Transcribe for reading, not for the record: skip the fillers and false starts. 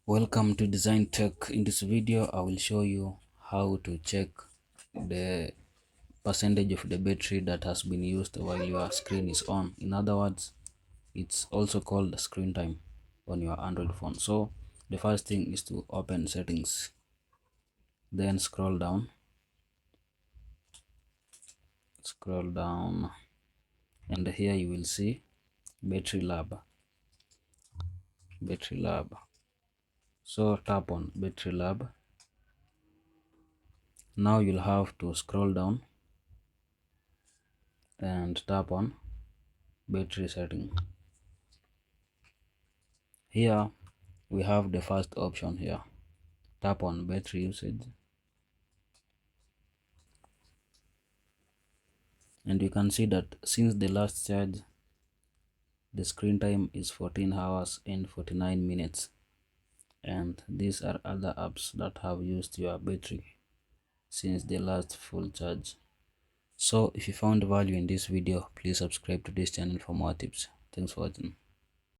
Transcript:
Welcome to Design Tech. In this video I will show you how to check the percentage of the battery that has been used while your screen is on. In other words, it's also called screen time on your Android phone. So the first thing is to open settings, then scroll down, and here you will see battery lab. So tap on battery lab. Now you'll have to scroll down and tap on battery setting. Here we have the first option here. Tap on battery usage and you can see that since the last charge the screen time is 14 hours and 49 minutes, and these are other apps that have used your battery since the last full charge. So if you found value in this video, please subscribe to this channel for more tips. Thanks for watching.